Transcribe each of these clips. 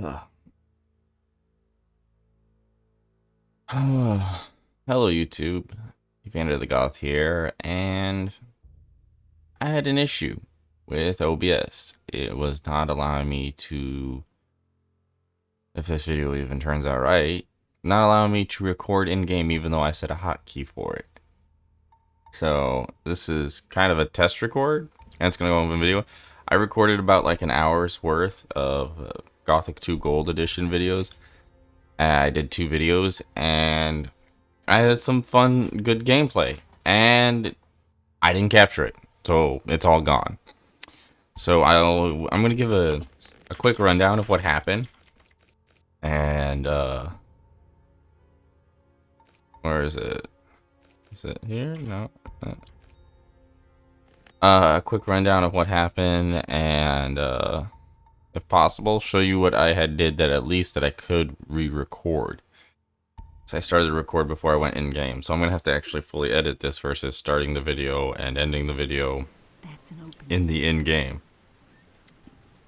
Ugh. Hello YouTube, EVANDERtHeGOTH here, and I had an issue with OBS. It was not allowing me to, if this video even turns out right, not allowing me to record in-game even though I set a hotkey for it. So this is kind of a test record, and it's going to go in video. I recorded about like an hour's worth of Gothic 2 Gold Edition videos. I did 2 videos, and I had some fun, good gameplay, and I didn't capture it, so it's all gone. So I'm gonna give a quick rundown of what happened, and where is it? Is it here? No. A quick rundown of what happened, and if possible, show you what I had did that at least that I could re-record. So I started to record before I went in game, so I'm gonna have to actually fully edit this versus starting the video and ending the video in the in-game.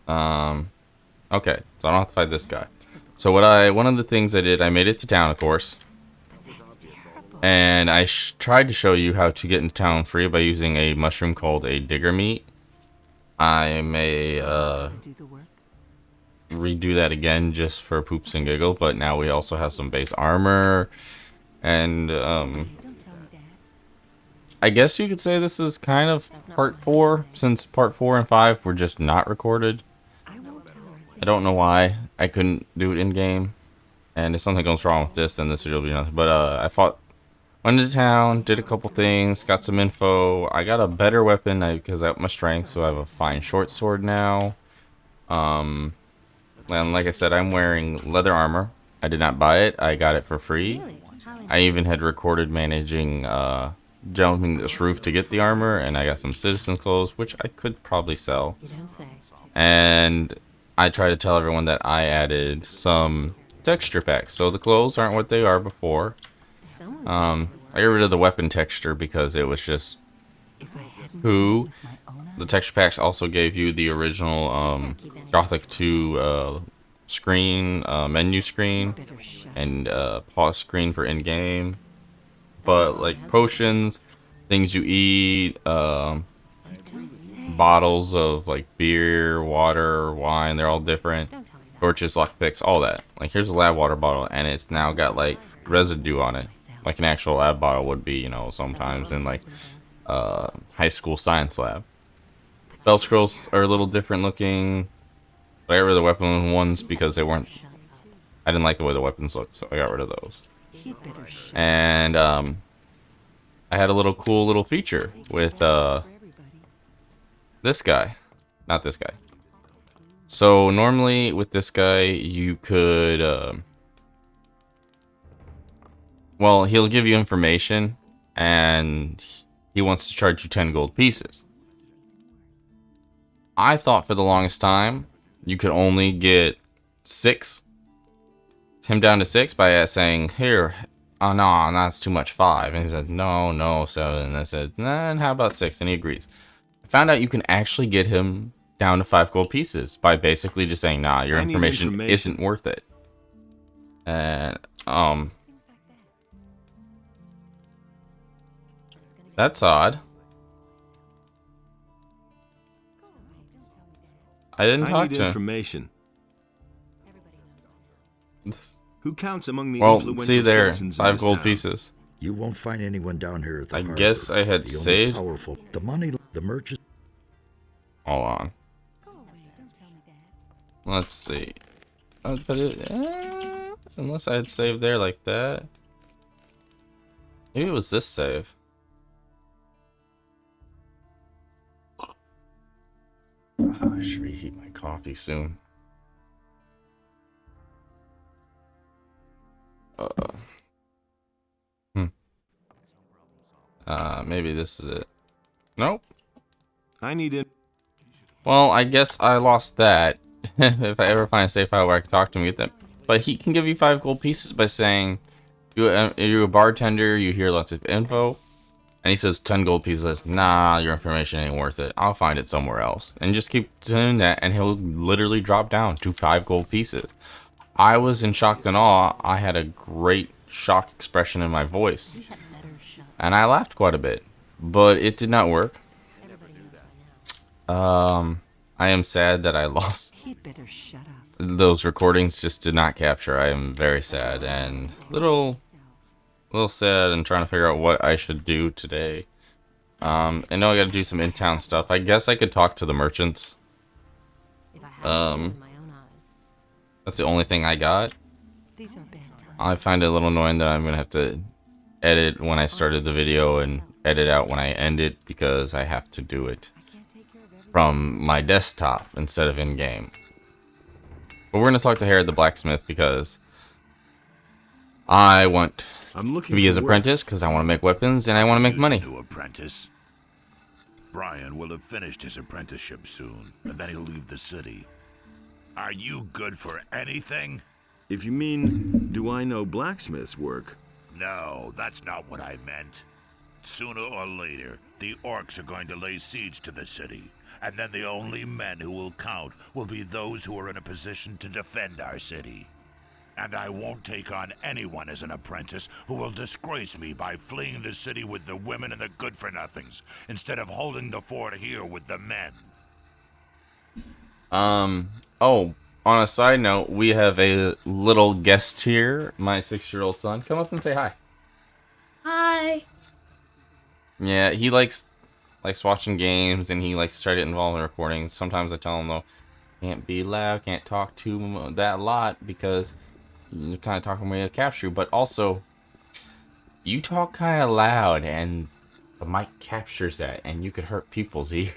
Okay, so I don't have to fight this guy. So one of the things I did, I made it to town, of course, and I tried to show you how to get into town free by using a mushroom called a digger meat. I may redo that again just for poops and giggles, but now we also have some base armor, and I guess you could say this is kind of part 4, since part 4 and 5 were just not recorded. I don't know why I couldn't do it in game, and if something goes wrong with this, then this video will be nothing. But went into town, did a couple things, got some info. I got a better weapon because I upped my strength, so I have a fine short sword now. And like I said, I'm wearing leather armor. I did not buy it. I got it for free. I even had recorded managing jumping this roof to get the armor, and I got some citizen clothes, which I could probably sell. And I try to tell everyone that I added some texture packs, so the clothes aren't what they are before. I got rid of the weapon texture because it was just who. The texture packs also gave you the original Gothic 2 screen, menu screen, and pause screen for in-game. But like potions, things you eat, bottles of like beer, water, wine, they're all different. Torches, lockpicks, all that. Like here's a lab water bottle, and it's now got like residue on it, like an actual lab bottle would be, you know, sometimes in like high school science lab. Spell scrolls are a little different looking, but I got rid of the weapon ones because they weren't. I didn't like the way the weapons looked, so I got rid of those. And I had a cool little feature with this guy, not this guy. So normally with this guy, you could, well, he'll give you information, and he wants to charge you 10 gold pieces. I thought for the longest time you could only get 6, him down to 6 by saying, here, oh no, that's too much, 5. And he said, no, 7. And I said, nah, and how about 6? And he agrees. I found out you can actually get him down to 5 gold pieces by basically just saying, nah, your information isn't worth it. And that's odd. I didn't talk to information. him. Who counts among the Well, influential see there, citizens 5 gold town? pieces. You won't find anyone down here at the harbor. Guess I had The only saved. powerful, the money, the merchants. Hold on. Let's see. But unless I had saved there like that. Maybe it was this save. Oh, I should reheat my coffee soon. Maybe this is it. Nope. I need it. Well, I guess I lost that. If I ever find a save file where I can talk to him, get them. But he can give you 5 gold pieces by saying, you're a bartender, you hear lots of info, and he says 10 gold pieces. Nah, your information ain't worth it. I'll find it somewhere else. And just keep doing that, and he'll literally drop down to 5 gold pieces. I was in shock and awe. I had a great shock expression in my voice, and I laughed quite a bit, but it did not work. I am sad that I lost. Those recordings just did not capture. I am very sad and little sad and trying to figure out what I should do today. I know I gotta do some in-town stuff. I guess I could talk to the merchants. That's the only thing I got. I find it a little annoying that I'm gonna have to edit when I started the video and edit out when I end it, because I have to do it from my desktop instead of in-game. But we're gonna talk to Herod the blacksmith because I want to be his apprentice, because I want to make weapons and I want to make money. New apprentice. Brian will have finished his apprenticeship soon, and then he'll leave the city. Are you good for anything? If you mean, do I know blacksmith's work? No, that's not what I meant. Sooner or later, the orcs are going to lay siege to the city, and then the only men who will count will be those who are in a position to defend our city. And I won't take on anyone as an apprentice who will disgrace me by fleeing the city with the women and the good-for-nothings, instead of holding the fort here with the men. Oh, on a side note, we have a little guest here, my 6-year-old son. Come up and say hi. Hi. Yeah, he likes watching games, and he likes to try to get involved in recordings. Sometimes I tell him, though, can't be loud, can't talk too that lot, because you're kind of talking way to capture you. But also, you talk kind of loud, and the mic captures that, and you could hurt people's ears.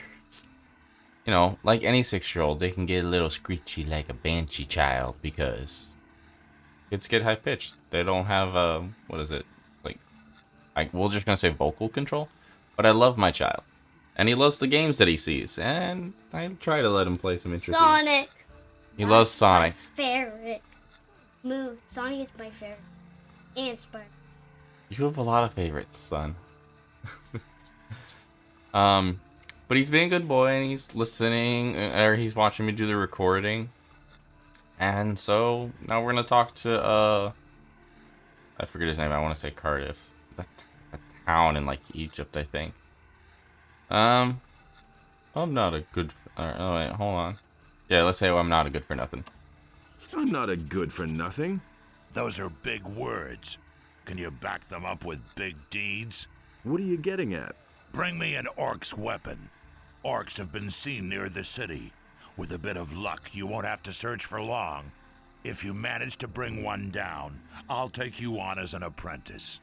You know, like any 6-year-old, they can get a little screechy like a banshee child, because kids get high pitched. They don't have what is it, like we're just gonna say vocal control. But I love my child, and he loves the games that he sees, and I try to let him play some interesting. Sonic. He loves Sonic. My favorite move. Sonic is my favorite. And Spider. You have a lot of favorites, son. But he's being a good boy, and he's listening, or he's watching me do the recording. And so now we're gonna talk to I forget his name. I want to say Cardiff. That's a town in like Egypt, I think. I'm not a good. Oh wait, hold on. Yeah, let's say I'm not a good for nothing. I'm not a good for nothing. Those are big words. Can you back them up with big deeds? What are you getting at? Bring me an orc's weapon. Orcs have been seen near the city. With a bit of luck, you won't have to search for long. If you manage to bring one down, I'll take you on as an apprentice.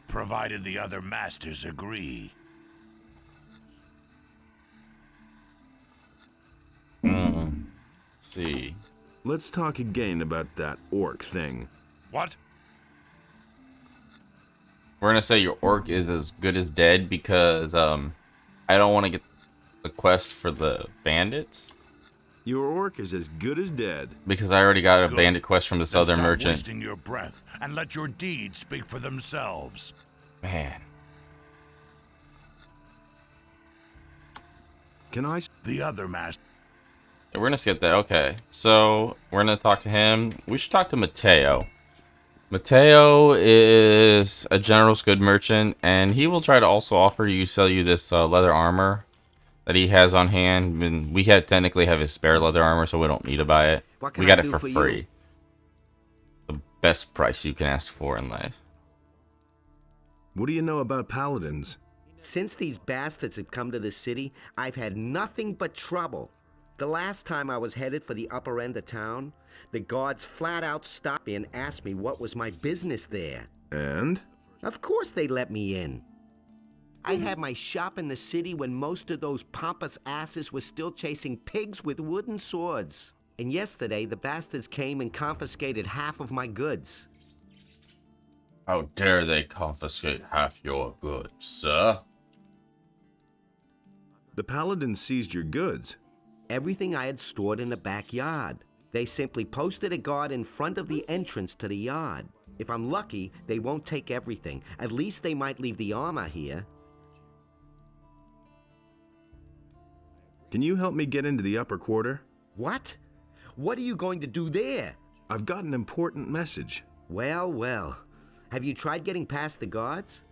Provided the other masters agree. Let's see. Let's talk again about that orc thing. What? We're gonna say your orc is as good as dead, because I don't want to get the quest for the bandits, Your orc is as good as dead. because I already got a Good. bandit quest from the Then southern stop merchant. wasting your breath and let your deeds speak for themselves. Man, Can I? The other master. we're gonna skip that. Okay, so we're gonna talk to him. We should talk to Mateo. Mateo is a general's good merchant, and he will try to also sell you this leather armor that he has on hand. And we technically have his spare leather armor, so we don't need to buy it. We got it for free. The best price you can ask for in life. What do you know about paladins? Since these bastards have come to the city, I've had nothing but trouble. The last time I was headed for the upper end of town, the guards flat out stopped me and asked me what was my business there. And? Of course they let me in. I had my shop in the city when most of those pompous asses were still chasing pigs with wooden swords. And yesterday, the bastards came and confiscated half of my goods. How dare they confiscate half your goods, sir? The paladins seized your goods. Everything I had stored in the backyard. They simply posted a guard in front of the entrance to the yard. If I'm lucky, they won't take everything. At least they might leave the armor here. Can you help me get into the upper quarter? What? What are you going to do there? I've got an important message. Well, well. Have you tried getting past the guards?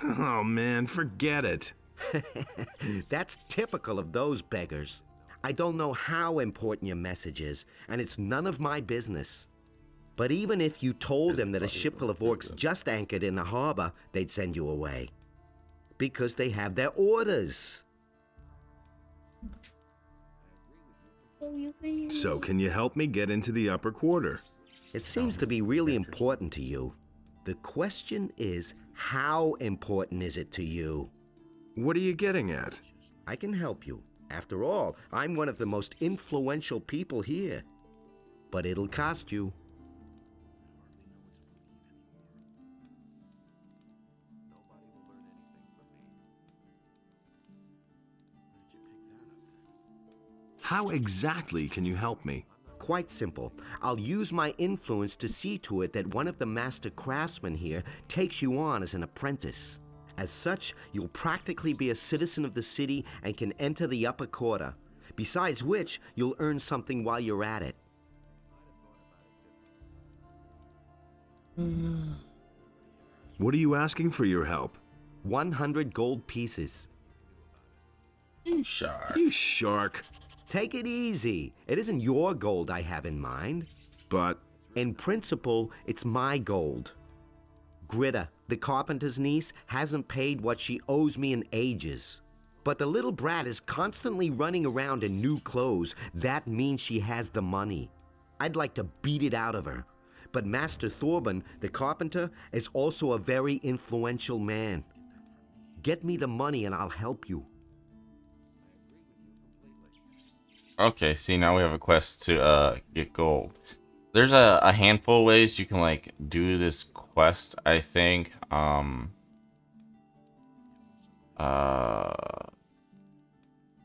Oh man, forget it. That's typical of those beggars. I don't know how important your message is, and it's none of my business. But even if you told them that a ship full of orcs just anchored in the harbor, they'd send you away. Because they have their orders. So can you help me get into the upper quarter? It seems to be really important to you. The question is, how important is it to you? What are you getting at? I can help you. After all, I'm one of the most influential people here. But it'll cost you. How exactly can you help me? Quite simple. I'll use my influence to see to it that one of the master craftsmen here takes you on as an apprentice. As such, you'll practically be a citizen of the city and can enter the upper quarter. Besides which, you'll earn something while you're at it. What are you asking for your help? 100 gold pieces. You shark. You shark. Take it easy. It isn't your gold I have in mind. But In principle, it's my gold. Gritta, the carpenter's niece, hasn't paid what she owes me in ages. But the little brat is constantly running around in new clothes. That means she has the money. I'd like to beat it out of her. But Master Thorben, the carpenter, is also a very influential man. Get me the money and I'll help you. Okay, see, now we have a quest to get gold. There's a handful of ways you can like do this quest, I think.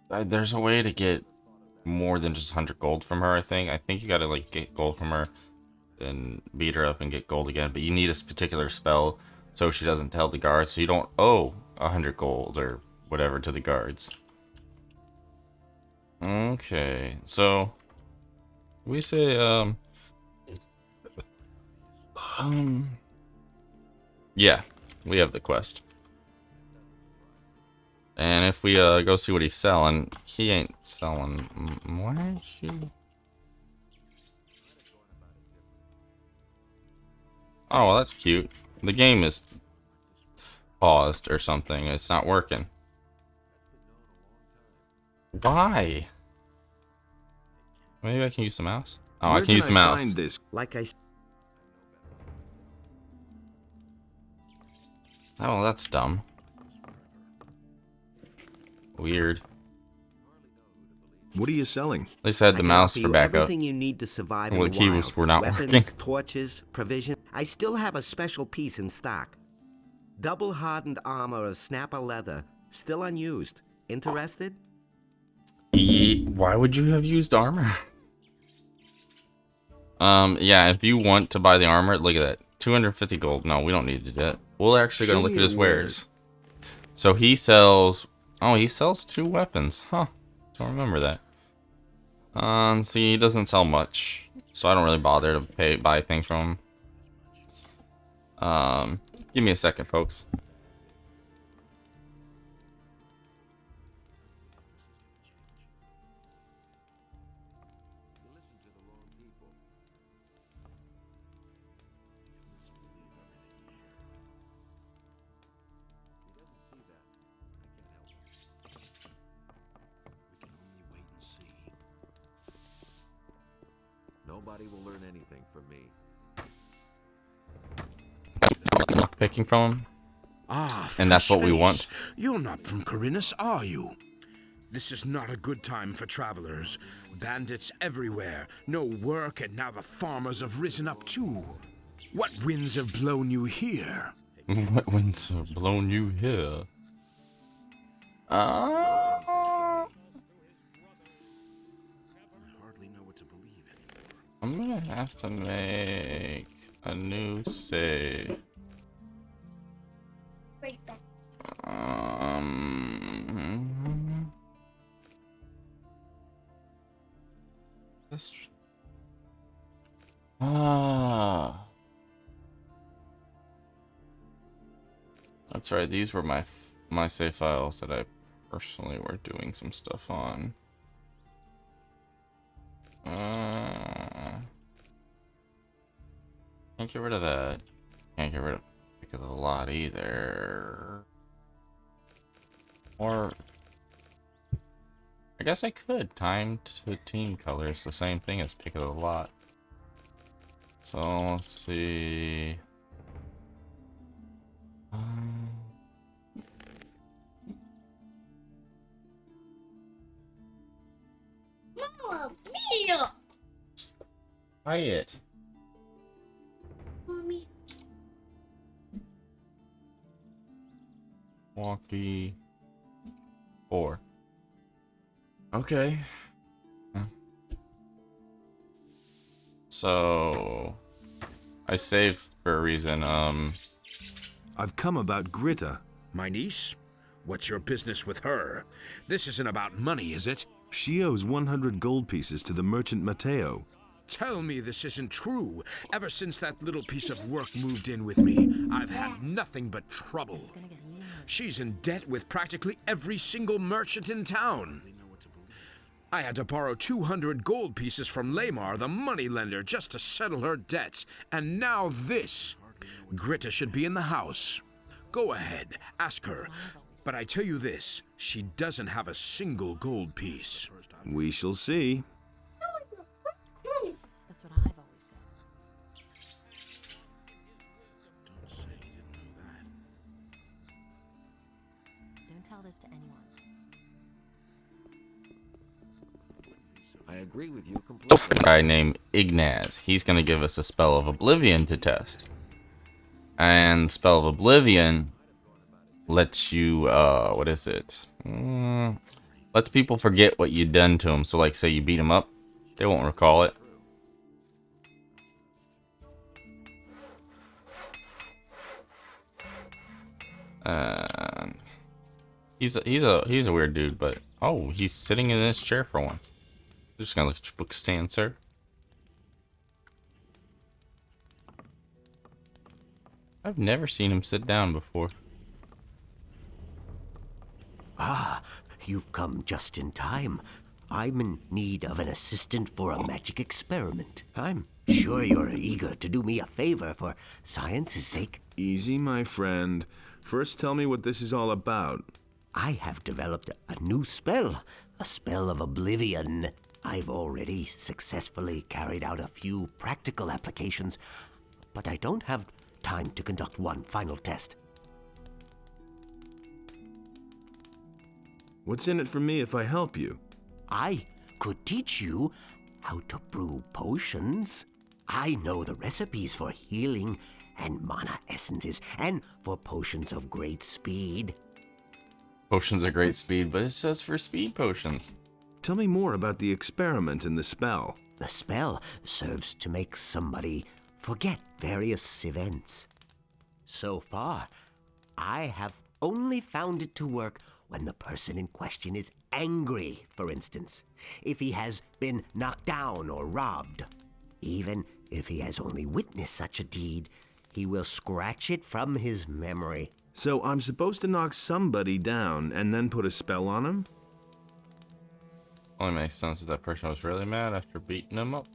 There's a way to get more than just 100 gold from her, I think. I think you gotta like get gold from her and beat her up and get gold again, but you need a particular spell so she doesn't tell the guards, so you don't owe 100 gold or whatever to the guards. Okay, so we say yeah, we have the quest. And if we go see what he's selling, he ain't selling. Why aren't you? Oh, well, that's cute. The game is paused or something. It's not working. Why? Maybe I can use the mouse. Oh, I can use the mouse. Find this? Like I Oh, well, that's dumb. Weird. What are you selling? At least I had the mouse for backup. Everything you need to survive Well, in the the keys wild. were not Weapons, working. torches, provision. I still have a special piece in stock. Double hardened armor of snapper leather, still unused. Interested? Why would you have used armor? Yeah, if you want to buy the armor, look at that. 250 gold. No, we don't need to do that. We're actually going to look at his wares. So he sells... Oh, he sells 2 weapons. Huh. Don't remember that. See, he doesn't sell much. So I don't really bother to buy things from him. Give me a second, folks. Nobody will learn anything from me. Picking from him. Ah, And that's what we want. You're not from Corinus, are you? This is not a good time for travelers. Bandits everywhere, no work, and now the farmers have risen up too. What winds have blown you here? What winds have blown you here? I hardly know what to believe anymore. I'm gonna have to make a new save. Right back. Ah. That's right. These were my save files that I personally were doing some stuff on. Can't get rid of that. Can't get rid of pick of the lot either. Or I guess I could. Time to team colors, the same thing as pick of the lot. So let's see. Mamma mia! Quiet. Mommy. Walkie 4. Okay. So I saved for a reason. I've come about Gritta. My niece? What's your business with her? This isn't about money, is it? She owes 100 gold pieces to the merchant Mateo. Tell me this isn't true. Ever since that little piece of work moved in with me, I've had nothing but trouble. She's in debt with practically every single merchant in town. I had to borrow 200 gold pieces from Lamar, the moneylender, just to settle her debts. And now this. Gritta should be in the house. Go ahead, ask her. But I tell you this, she doesn't have a single gold piece. We shall see. That's what I've always said. Don't say you didn't know that. Don't tell this to anyone. I agree with you completely. A guy named Ignaz. He's gonna give us a spell of oblivion to test. And spell of oblivion lets you what is it? Lets people forget what you've done to them. So like say you beat them up, they won't recall it. He's a weird dude, but oh, he's sitting in his chair for once. I'm just gonna let your book stand, sir. I've never seen him sit down before. Ah, you've come just in time. I'm in need of an assistant for a magic experiment. I'm sure you're eager to do me a favor for science's sake. Easy, my friend. First tell me what this is all about. I have developed a new spell, a spell of oblivion. I've already successfully carried out a few practical applications, but I don't have time to conduct one final test. What's in it for me if I help you? I could teach you how to brew potions. I know the recipes for healing and mana essences, and for potions of great speed. Potions of great speed, but it says for speed potions. Tell me more about the experiment and the spell. The spell serves to make somebody forget various events. So far, I have only found it to work when the person in question is angry, for instance, if he has been knocked down or robbed. Even if he has only witnessed such a deed, he will scratch it from his memory. So I'm supposed to knock somebody down and then put a spell on him? Only makes sense if that person was really mad after beating him up.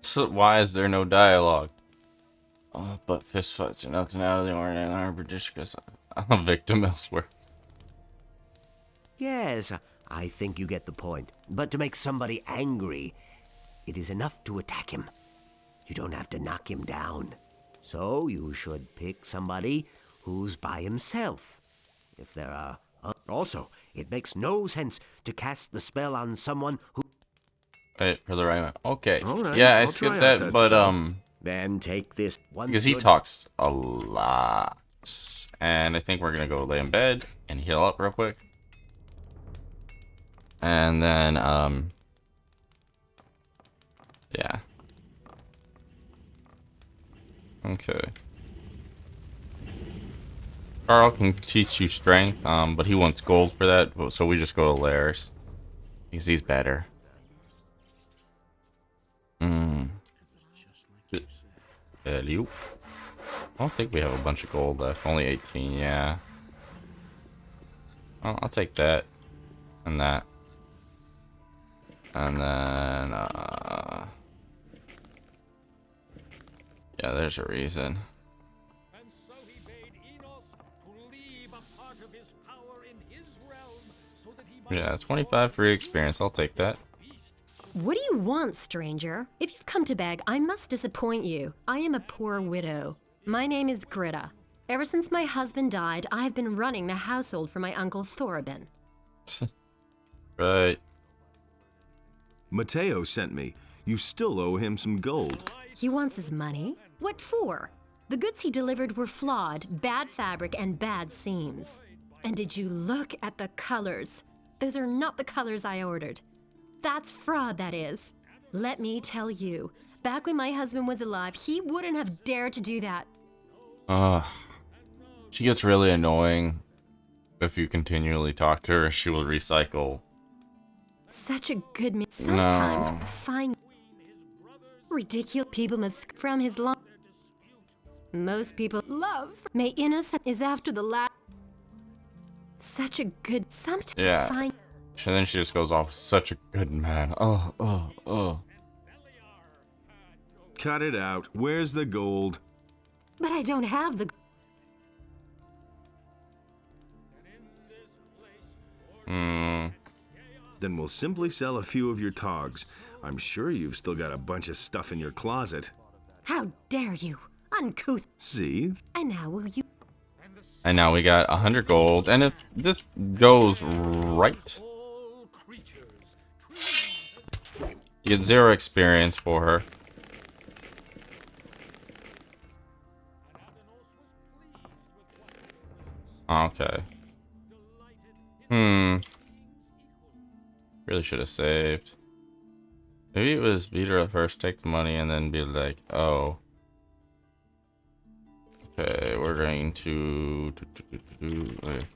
So why is there no dialogue? Oh, but fistfights are nothing out of the ordinary. I'm just because I'm a victim elsewhere. Yes, I think you get the point. But to make somebody angry, it is enough to attack him. You don't have to knock him down. So you should pick somebody who's by himself. If there are... Also, it makes no sense to cast the spell on someone who... Wait for the right one. Okay. Alright, Yeah, I I'll skipped try out that, that but spell. Then take this one... because he talks a lot. And I think we're gonna go lay in bed and heal up real quick. And then, yeah. Okay. Carl can teach you strength, but he wants gold for that, so we just go to Lairs. Because he's better. Hello. I don't think we have a bunch of gold left. Only 18, yeah. Well, I'll take that. And that. And then, yeah, there's a reason. And so he bade Enos to leave a part of his power in his realm so that he might Yeah, 25 free experience. I'll take that. What do you want, stranger? If you've come to beg, I must disappoint you. I am a poor widow. My name is Greta. Ever since my husband died, I have been running the household for my uncle Thorabin. Right. Mateo sent me. You still owe him some gold. He wants his money? What for? The goods he delivered were flawed, bad fabric, and bad seams. And did you look at the colors? Those are not the colors I ordered. That's fraud, that is. Let me tell you, back when my husband was alive, he wouldn't have dared to do that. She gets really annoying if you continually talk to her. She will recycle. Such a good man. Sometimes No. fine. Ridiculous people must from his long. Most people love. May innocent is after the last. Such a good. Sometimes Yeah. fine. And then she just goes off, such a good man. Oh. Cut it out. Where's the gold? But I don't have the. Then we'll simply sell a few of your togs. I'm sure you've still got a bunch of stuff in your closet. How dare you, uncouth! See? And now will you? And now we got 100 gold. And if this goes right, you get 0 experience for her. Okay. Really should have saved. Maybe it was beat her up first, take the money, and then be like, oh. Okay, we're going to okay.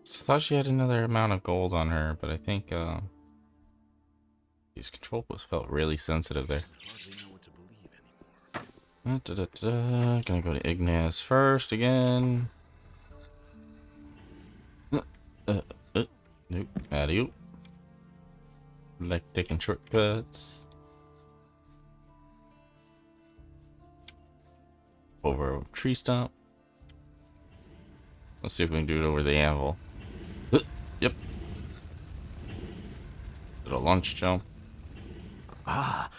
So I thought she had another amount of gold on her, but I think these control posts felt really sensitive there. Gonna go to Ignis first again. Nope, adieu. Like taking shortcuts. Over a tree stump. Let's see if we can do it over the anvil. Yep. Little launch jump. Ah,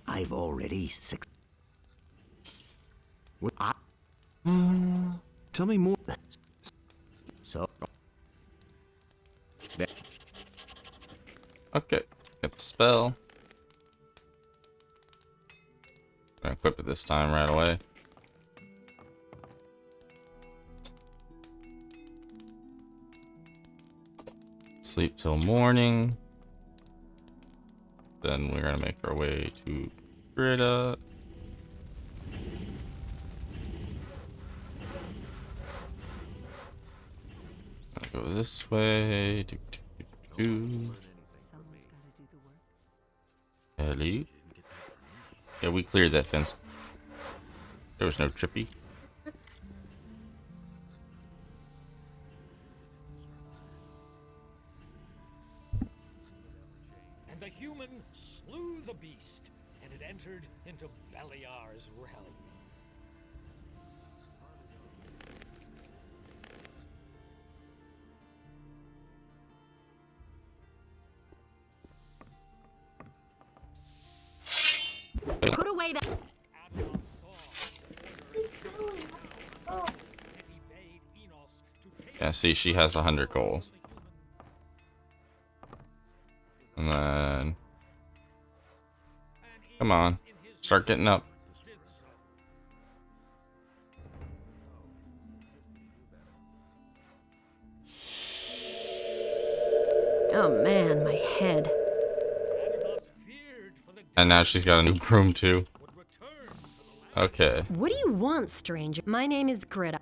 I've already Tell me more. So. Okay, get the spell. Gonna equip it this time right away. Sleep till morning. Then we're gonna make our way to Greta. Gonna go this way. Hello. Yeah, we cleared that fence. There was no trippy. And the human slew the beast, and it entered into Beliar's realm. Put away that. Yeah, see, she has 100 gold. And then... Come on. Start getting up. Oh man, my head. And now she's got a new broom too. Okay. What do you want, stranger? My name is Greta.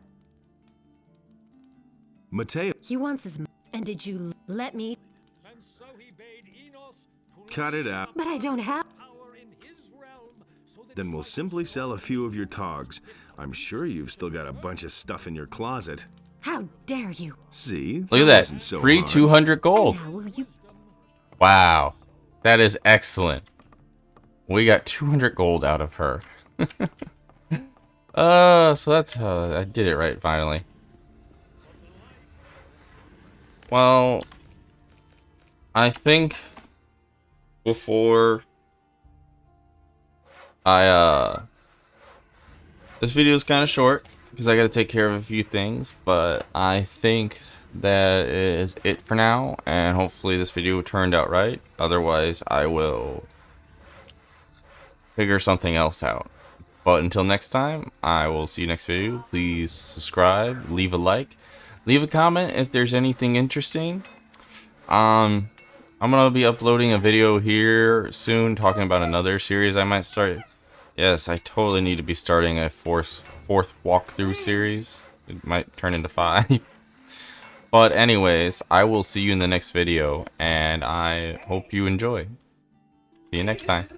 Mateo, He wants his. And did you let me? And so he bade Enos to cut it out. But I don't have. power in his realm, so that Then we'll simply sell a few of your togs. I'm sure you've still got a bunch of stuff in your closet. How dare you? See? Look at that. Wasn't so Free hard. 200 gold. Now will you? Wow. That is excellent. We got 200 gold out of her. So that's how I did it right finally. Well, I think before this video is kind of short because I got to take care of a few things, but I think that is it for now, and hopefully this video turned out right. Otherwise, I will figure something else out. But until next time, I will see you next video. Please subscribe, leave a like, leave a comment if there's anything interesting. I'm gonna be uploading a video here soon talking about another series I might start. Yes, I totally need to be starting a fourth walkthrough series. It might turn into 5. But anyways, I will see you in the next video, and I hope you enjoy. See you next time.